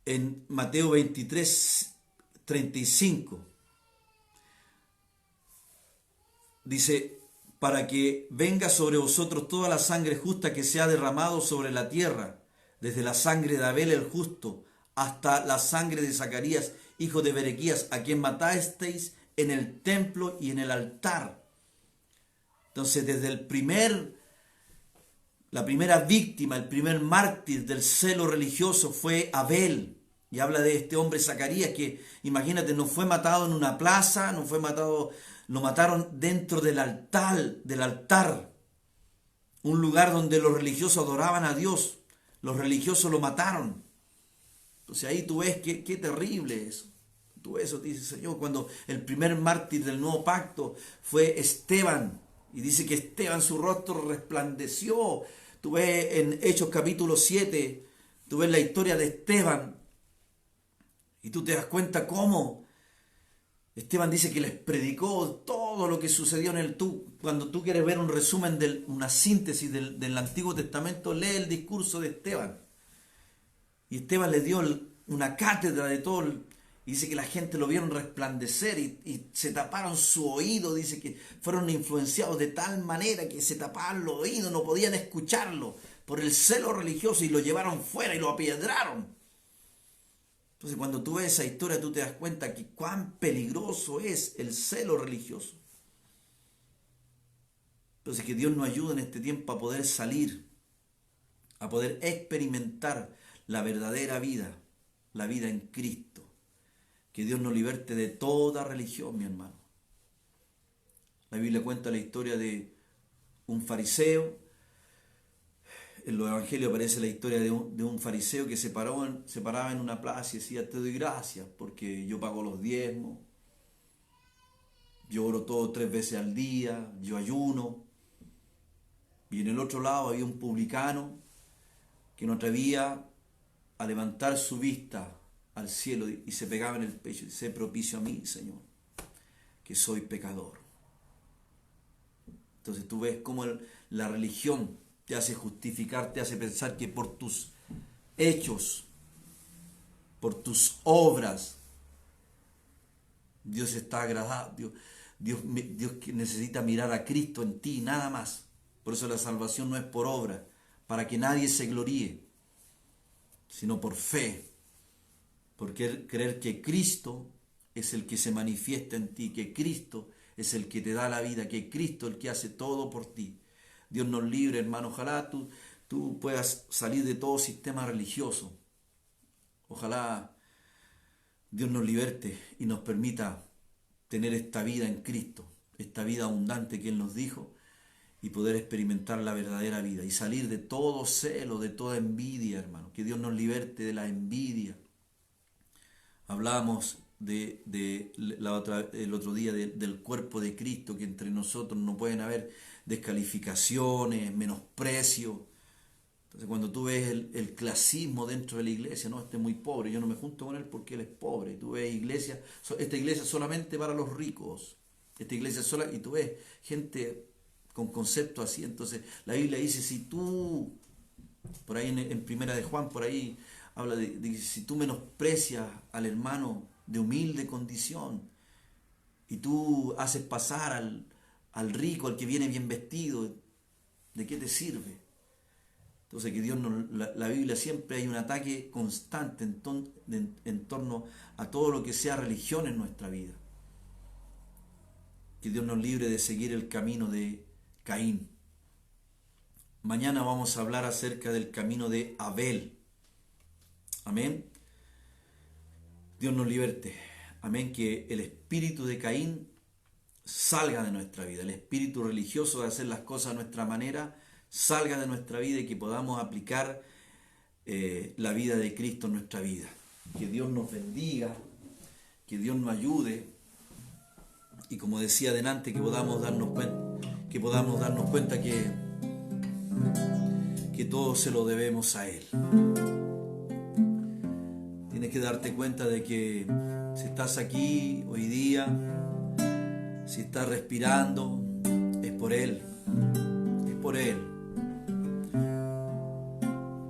en Mateo 23, 35, dice, para que venga sobre vosotros toda la sangre justa que se ha derramado sobre la tierra, desde la sangre de Abel el justo, hasta la sangre de Zacarías, hijo de Berequías, a quien matasteis en el templo y en el altar. Entonces, desde la primera víctima, el primer mártir del celo religioso fue Abel. Y habla de este hombre Zacarías que, imagínate, no fue matado en una plaza, no fue matado, lo mataron dentro del altar, un lugar donde los religiosos adoraban a Dios. Los religiosos lo mataron. Entonces ahí tú ves qué terrible eso. Tú ves eso, te dice Señor, cuando el primer mártir del nuevo pacto fue Esteban, y dice que Esteban su rostro resplandeció. Tú ves en Hechos capítulo 7, tú ves la historia de Esteban, y tú te das cuenta cómo Esteban dice que les predicó todo lo que sucedió en el cuando tú quieres ver un resumen, una síntesis del Antiguo Testamento, lee el discurso de Esteban. Y Esteban le dio una cátedra de todo, y dice que la gente lo vieron resplandecer y se taparon su oído, dice que fueron influenciados de tal manera que se tapaban los oídos, no podían escucharlo por el celo religioso y lo llevaron fuera y lo apiedraron. Entonces cuando tú ves esa historia tú te das cuenta que cuán peligroso es el celo religioso. Entonces que Dios nos ayude en este tiempo a poder salir, a poder experimentar la verdadera vida, la vida en Cristo. Que Dios nos liberte de toda religión, mi hermano. La Biblia cuenta la historia de un fariseo. En los evangelios aparece la historia de un fariseo que se paraba en una plaza y decía: te doy gracias porque yo pago los diezmos, yo oro todo 3 veces al día, yo ayuno. Y en el otro lado había un publicano que no atrevía a levantar su vista al cielo y se pegaba en el pecho y dice: sé propicio a mí, Señor, que soy pecador. Entonces tú ves cómo la religión te hace justificar, te hace pensar que por tus hechos, por tus obras, Dios está agradado, Dios necesita mirar a Cristo en ti, nada más. Por eso la salvación no es por obra, para que nadie se gloríe, sino por fe, por creer que Cristo es el que se manifiesta en ti, que Cristo es el que te da la vida, que Cristo es el que hace todo por ti. Dios nos libre, hermano. Ojalá tú puedas salir de todo sistema religioso. Ojalá Dios nos liberte y nos permita tener esta vida en Cristo, esta vida abundante que Él nos dijo, y poder experimentar la verdadera vida y salir de todo celo, de toda envidia, hermano. Que Dios nos liberte de la envidia. Hablábamos el otro día del cuerpo de Cristo, que entre nosotros no pueden haber descalificaciones, menosprecio. Entonces cuando tú ves el clasismo dentro de la iglesia, no, este es muy pobre, yo no me junto con él porque él es pobre. Y tú ves esta iglesia solamente para los ricos, esta iglesia sola, y tú ves gente con conceptos así. Entonces la Biblia dice: si tú, por ahí en Primera de Juan, por ahí habla de que si tú menosprecias al hermano de humilde condición y tú haces pasar al rico, al que viene bien vestido, ¿de qué te sirve? Entonces que Dios la Biblia siempre hay un ataque constante en torno a todo lo que sea religión en nuestra vida. Que Dios nos libre de seguir el camino de Caín. Mañana vamos a hablar acerca del camino de Abel. Amén. Dios nos liberte. Amén. Que el espíritu de Caín salga de nuestra vida. El espíritu religioso de hacer las cosas a nuestra manera salga de nuestra vida y que podamos aplicar la vida de Cristo en nuestra vida. Que Dios nos bendiga, que Dios nos ayude y, como decía adelante, que podamos darnos cuenta que todo se lo debemos a Él. Tienes que darte cuenta de que si estás aquí hoy día, si estás respirando, es por Él, es por Él.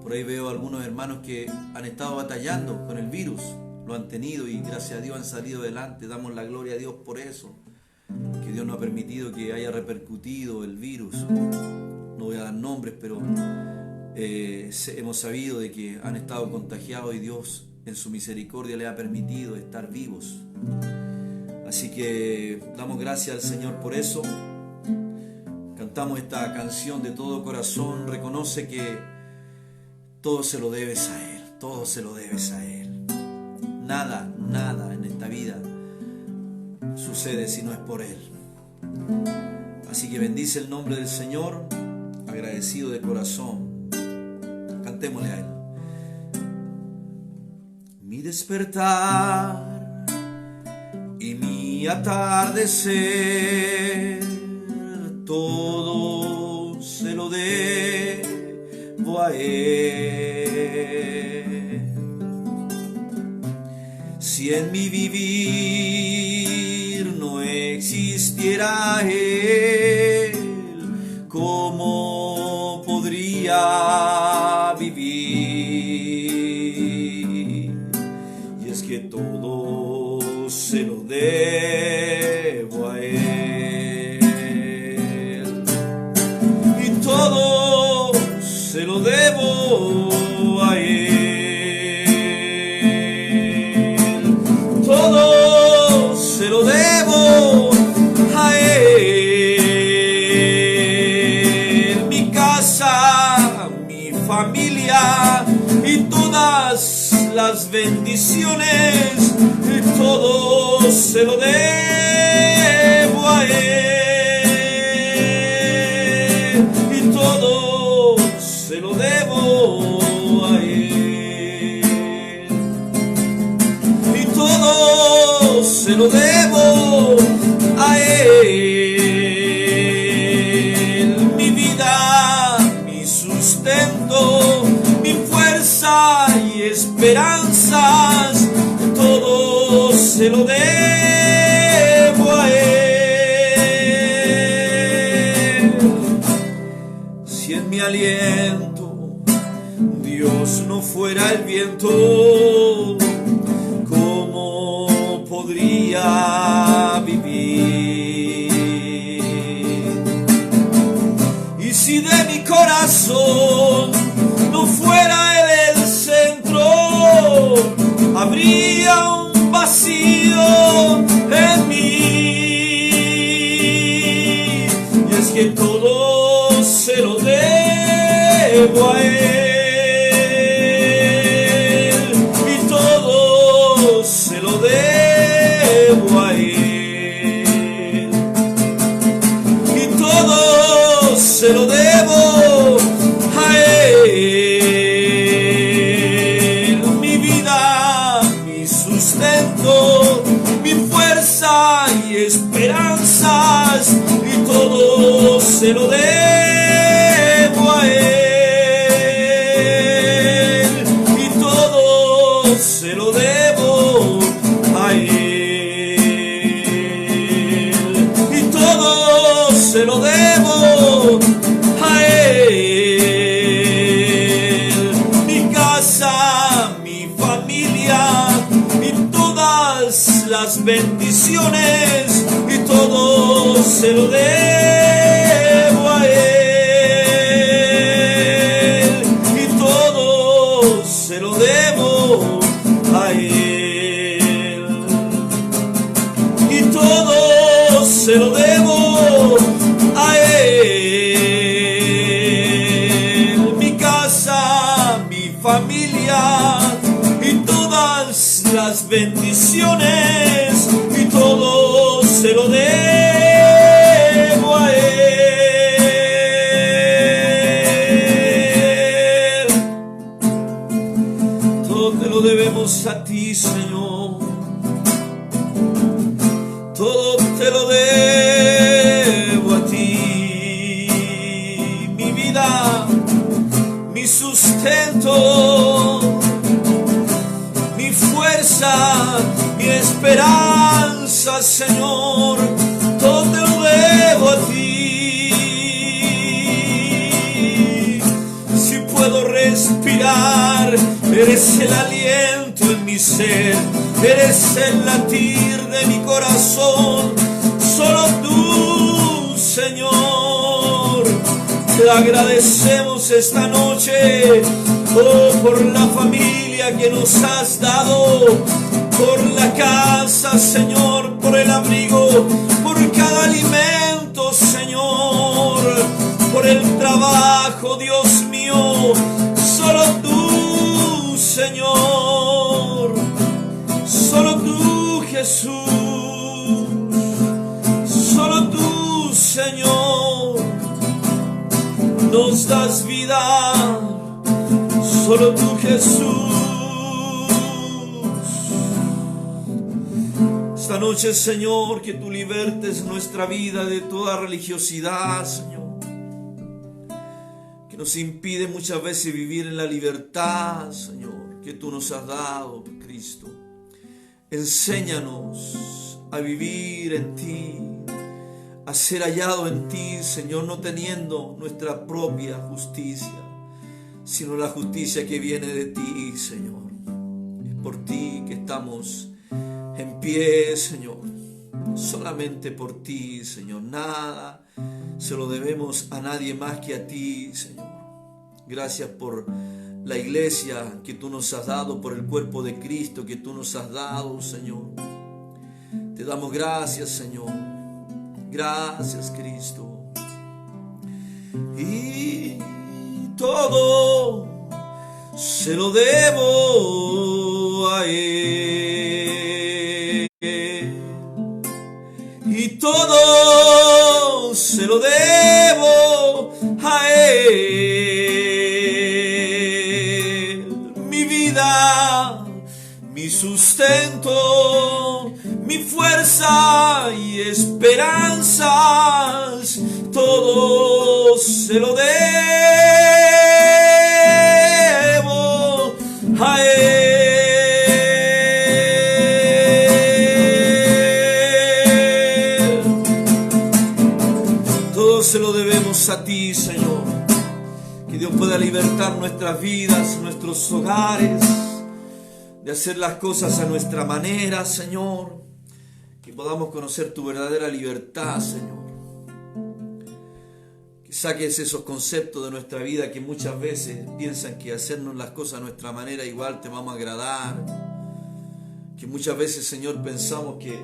Por ahí veo algunos hermanos que han estado batallando con el virus, lo han tenido y gracias a Dios han salido adelante. Damos la gloria a Dios por eso, que Dios no ha permitido que haya repercutido el virus. No voy a dar nombres, pero hemos sabido de que han estado contagiados y Dios en su misericordia les ha permitido estar vivos. Así que damos gracias al Señor por eso. Cantamos esta canción de todo corazón. Reconoce que todo se lo debes a Él, todo se lo debes a Él. Nada en esta vida sucede si no es por Él. Así que bendice el nombre del Señor, agradecido de corazón. Cantémosle a Él. Mi despertar y mi atardecer, todo se lo debo a Él. Si en mi vivir no existiera Él, ¿cómo podría vivir? Y es que todo se lo debo a Él, y todo se lo debo a Él, todo se lo debo a Él. familia y todas las bendiciones, y todo se lo debo a Él, y todo se lo debo a Él, y todo se lo debo a Él. Mi vida, mi sustento, mi fuerza y esperanzas, todo se lo debo a Él. Si en mi aliento Dios no fuera el viento, ¿cómo podría vivir? Y si de mi corazón no fuera Él el centro, habría un vacío en mí. Y es que todo se lo debo a Él, y todo se lo debo a Él, y todo se lo debo a Él. Mi vida, mi sustento, mi fuerza y esperanzas, y todo se lo debo a Él, y todo se lo debo a Él, y todo se lo debo a Él. Mi casa, mi familia y todas las bendiciones, y todo se lo debo a Él, y todo se lo debo a Él, y todo se lo debo a Él. Mi casa, mi familia y todas las bendiciones, y todo se lo debo a Él. Todo te lo debemos a ti, Señor. Todo te lo debo a ti. Mi vida, mi sustento, mi fuerza, mi esperanza, Señor, todo te lo debo a ti. Si puedo respirar, eres el aliento en mi ser, eres el latir de mi corazón. Solo tú, Señor. Te agradecemos esta noche, oh, por la familia que nos has dado, por la casa, Señor, por el abrigo, por cada alimento, Señor, por el trabajo, Dios mío. Solo tú, Señor, solo tú, Jesús, solo tú, Señor, nos das vida, solo tú, Jesús. Esta noche, Señor, que tú libertes nuestra vida de toda religiosidad, Señor, que nos impide muchas veces vivir en la libertad, Señor, que tú nos has dado, Cristo. Enséñanos a vivir en ti, a ser hallado en ti, Señor, no teniendo nuestra propia justicia, sino la justicia que viene de ti, Señor. Es por ti que estamos en pie, Señor, solamente por ti, Señor. Nada se lo debemos a nadie más que a ti, Señor. Gracias por la iglesia que tú nos has dado, por el cuerpo de Cristo que tú nos has dado, Señor. Te damos gracias, Señor. Gracias, Cristo. Y todo se lo debo a Él. Y todo se lo debo a Él. Mi vida, mi sustento, mi fuerza y esperanzas, todo se lo debo a Él. Todo se lo debemos a ti, Señor. Que Dios pueda libertar nuestras vidas, nuestros hogares, de hacer las cosas a nuestra manera, Señor. Que podamos conocer tu verdadera libertad, Señor. Que saques esos conceptos de nuestra vida que muchas veces piensan que hacernos las cosas a nuestra manera igual te vamos a agradar. Que muchas veces, Señor, pensamos que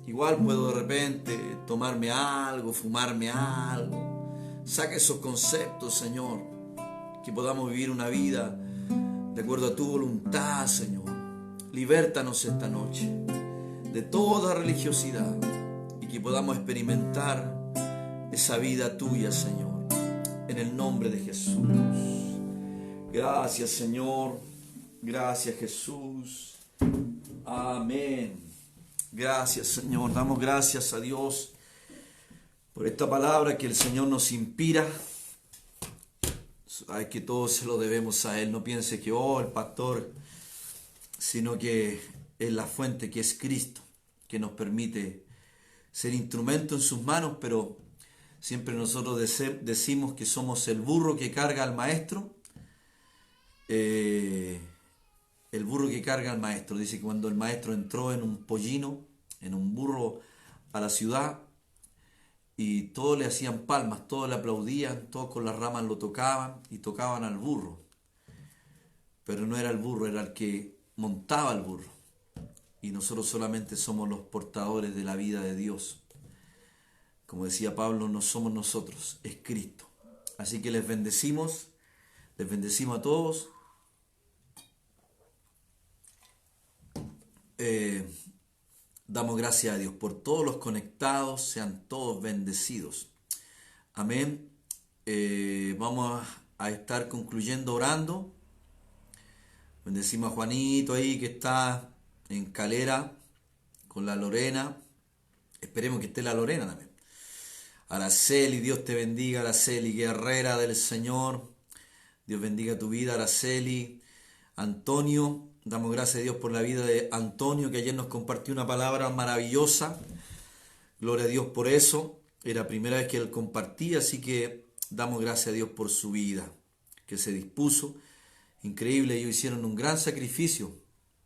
igual puedo de repente tomarme algo, fumarme algo. Saca esos conceptos, Señor. Que podamos vivir una vida de acuerdo a tu voluntad, Señor. Libértanos esta noche de toda religiosidad y que podamos experimentar esa vida tuya, Señor, en el nombre de Jesús. Gracias, Señor. Gracias, Jesús. Amén. Gracias, Señor. Damos gracias a Dios por esta palabra que el Señor nos inspira. Ay, que todo se lo debemos a Él. No piense que, el pastor, sino que es la fuente, que es Cristo, que nos permite ser instrumento en sus manos, pero siempre nosotros decimos que somos el burro que carga al maestro. El burro que carga al maestro. Dice que cuando el maestro entró en un pollino, en un burro a la ciudad, y todos le hacían palmas, todos le aplaudían, todos con las ramas lo tocaban y tocaban al burro. Pero no era el burro, era el que montaba el burro. Y nosotros solamente somos los portadores de la vida de Dios. Como decía Pablo, no somos nosotros, es Cristo. Así que les bendecimos a todos. Damos gracias a Dios por todos los conectados, sean todos bendecidos. Amén. Vamos a estar concluyendo orando. Bendecimos a Juanito ahí que está en Calera con la Lorena. Esperemos que esté la Lorena también. Araceli, Dios te bendiga, Araceli, guerrera del Señor. Dios bendiga tu vida, Araceli. Antonio, damos gracias a Dios por la vida de Antonio, que ayer nos compartió una palabra maravillosa. Gloria a Dios por eso. Era la primera vez que él compartía, así que damos gracias a Dios por su vida, que se dispuso. Increíble, ellos hicieron un gran sacrificio.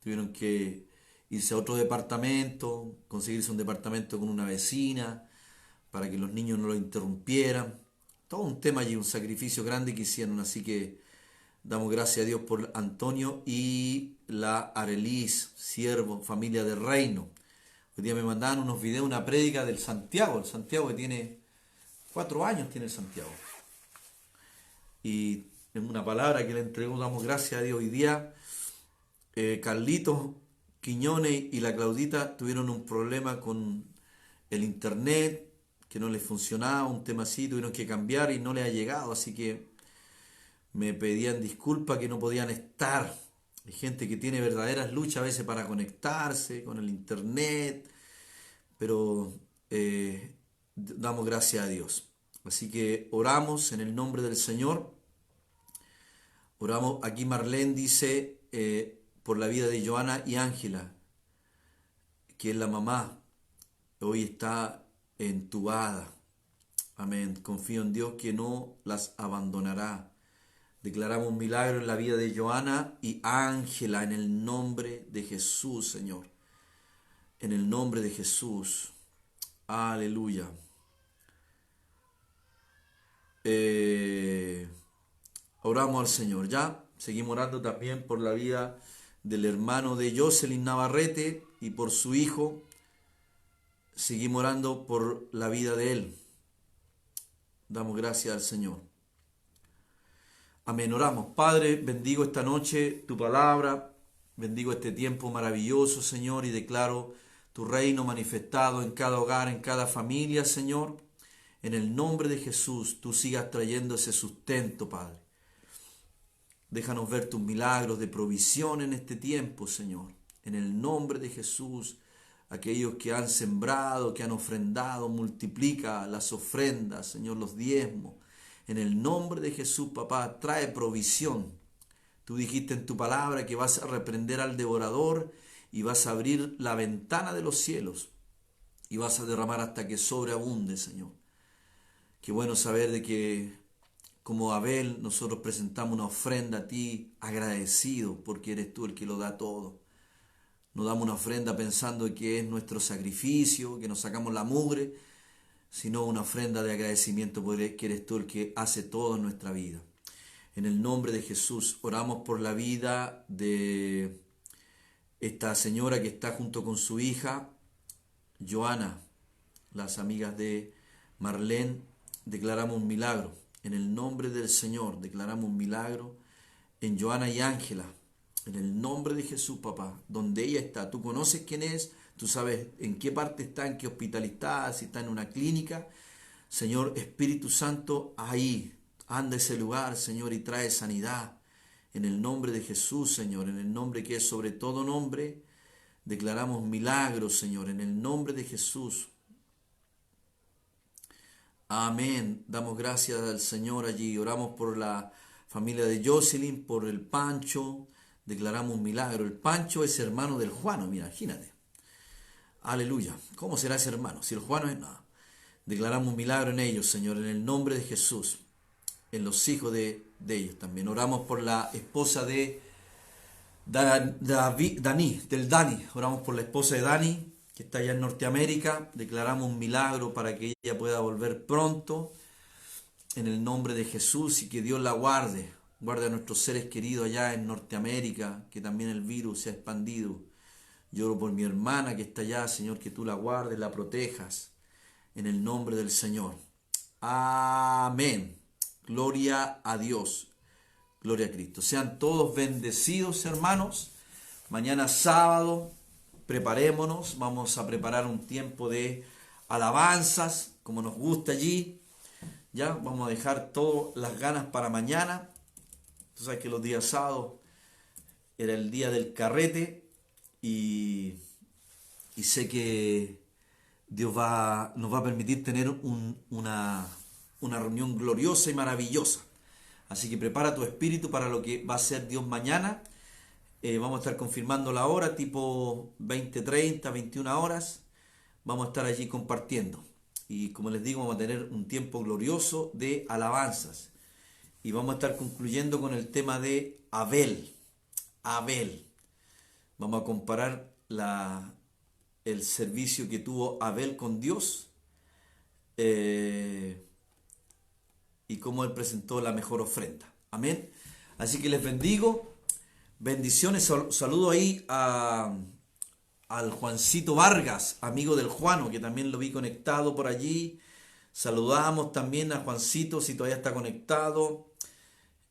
Tuvieron que irse a otro departamento, conseguirse un departamento con una vecina, para que los niños no lo interrumpieran. Todo un tema allí, un sacrificio grande que hicieron, así que damos gracias a Dios por Antonio y la Arelis, siervo, familia de Reino. Hoy día me mandaban unos videos, una prédica del Santiago, el Santiago que tiene 4 años, tiene el Santiago. Y en una palabra que le entregó, damos gracias a Dios. Hoy día Carlitos Quiñones y la Claudita tuvieron un problema con el internet, que no les funcionaba, un tema así, tuvieron que cambiar y no les ha llegado, así que me pedían disculpas que no podían estar. Hay gente que tiene verdaderas luchas a veces para conectarse con el internet, pero damos gracias a Dios. Así que oramos en el nombre del Señor. Oramos, aquí Marlene dice, por la vida de Joana y Ángela, que es la mamá, hoy está entubada. Amén. Confío en Dios que no las abandonará. Declaramos un milagro en la vida de Joana y Ángela en el nombre de Jesús, Señor. En el nombre de Jesús. Aleluya. Oramos al Señor. Ya seguimos orando también por la vida del hermano de Jocelyn Navarrete y por su hijo. Seguimos orando por la vida de él. Damos gracias al Señor. Amén. Oramos. Padre, bendigo esta noche tu palabra, bendigo este tiempo maravilloso, Señor, y declaro tu reino manifestado en cada hogar, en cada familia, Señor. En el nombre de Jesús, tú sigas trayendo ese sustento, Padre. Déjanos ver tus milagros de provisión en este tiempo, Señor. En el nombre de Jesús, aquellos que han sembrado, que han ofrendado, multiplica las ofrendas, Señor, los diezmos. En el nombre de Jesús, papá, trae provisión. Tú dijiste en tu palabra que vas a reprender al devorador y vas a abrir la ventana de los cielos y vas a derramar hasta que sobreabunde, Señor. Qué bueno saber de que como Abel nosotros presentamos una ofrenda a ti agradecido porque eres tú el que lo da todo. No damos una ofrenda pensando que es nuestro sacrificio, que nos sacamos la mugre, sino una ofrenda de agradecimiento porque eres tú el que hace todo en nuestra vida. En el nombre de Jesús oramos por la vida de esta señora que está junto con su hija, Joana, las amigas de Marlene. Declaramos un milagro. En el nombre del Señor declaramos un milagro en Joana y Ángela. En el nombre de Jesús, papá, donde ella está. Tú conoces quién es, tú sabes en qué parte está, en qué hospital está, si está en una clínica. Señor, Espíritu Santo, ahí anda ese lugar, Señor, y trae sanidad. En el nombre de Jesús, Señor, en el nombre que es sobre todo nombre, declaramos milagros, Señor, en el nombre de Jesús. Amén. Damos gracias al Señor allí. Oramos por la familia de Jocelyn, por el Pancho. Declaramos un milagro. El Pancho es hermano del Juano, mira, imagínate. Aleluya. ¿Cómo será ese hermano? Si el Juano es nada. Declaramos un milagro en ellos, Señor, en el nombre de Jesús. En los hijos de ellos también. Oramos por la esposa de Dani. Oramos por la esposa de Dani, que está allá en Norteamérica. Declaramos un milagro para que ella pueda volver pronto. En el nombre de Jesús y que Dios la guarde. Guarde a nuestros seres queridos allá en Norteamérica, que también el virus se ha expandido. Lloro por mi hermana que está allá, Señor, que tú la guardes, la protejas. En el nombre del Señor. Amén. Gloria a Dios. Gloria a Cristo. Sean todos bendecidos, hermanos. Mañana sábado, preparémonos. Vamos a preparar un tiempo de alabanzas, como nos gusta allí. Ya, vamos a dejar todas las ganas para mañana. Tú sabes que los días sábados era el día del carrete y sé que Dios nos va a permitir tener una reunión gloriosa y maravillosa. Así que prepara tu espíritu para lo que va a ser Dios mañana. Vamos a estar confirmando la hora, tipo 20:30, 21 horas. Vamos a estar allí compartiendo. Y como les digo, vamos a tener un tiempo glorioso de alabanzas. Y vamos a estar concluyendo con el tema de Abel. Abel. Vamos a comparar el servicio que tuvo Abel con Dios y cómo él presentó la mejor ofrenda. Amén. Así que les bendigo. Bendiciones. Saludo ahí al Juancito Vargas, amigo del Juano, que también lo vi conectado por allí. Saludamos también a Juancito si todavía está conectado.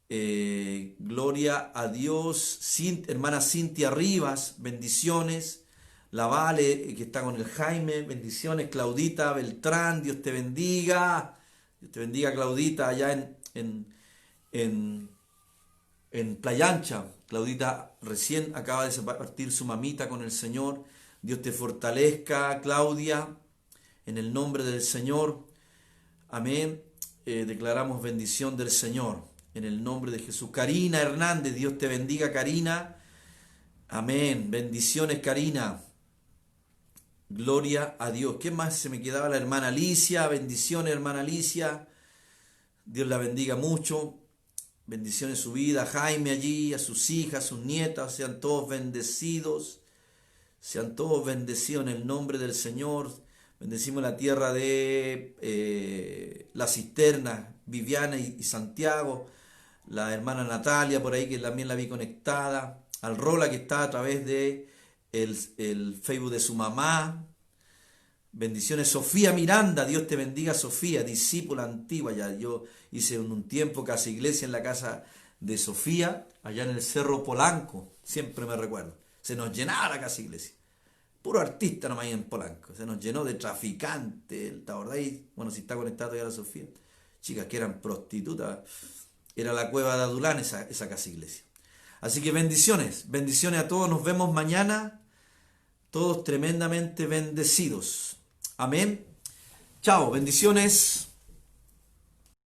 Gloria a Dios. Hermana Cintia Rivas, bendiciones. La Vale, que está con el Jaime, bendiciones. Claudita Beltrán, Dios te bendiga. Dios te bendiga, Claudita, allá en Playa Ancha. Claudita recién acaba de partir su mamita con el Señor. Dios te fortalezca, Claudia, en el nombre del Señor. Amén. Declaramos bendición del Señor, en el nombre de Jesús. Karina Hernández, Dios te bendiga, Karina. Amén. Bendiciones, Karina. Gloria a Dios. ¿Qué más se me quedaba? La hermana Alicia. Bendiciones, hermana Alicia. Dios la bendiga mucho. Bendiciones su vida. Jaime allí, a sus hijas, a sus nietas. Sean todos bendecidos. Sean todos bendecidos en el nombre del Señor. Bendecimos la tierra de La Cisterna, Viviana y Santiago. La hermana Natalia por ahí, que también la vi conectada. Al Rola, que está a través de el Facebook de su mamá. Bendiciones. Sofía Miranda, Dios te bendiga, Sofía, discípula antigua ya. Yo hice un tiempo casi iglesia en la casa de Sofía, allá en el Cerro Polanco, siempre me recuerdo. Se nos llenaba la casa iglesia. Puro artista nomás ahí en Polanco. Se nos llenó de traficantes, ¿te acordáis? Bueno, si está conectado ya a la Sofía. Chicas que eran prostitutas. Era la cueva de Adulán esa casa iglesia. Así que bendiciones a todos. Nos vemos mañana. Todos tremendamente bendecidos. Amén. Chao, bendiciones.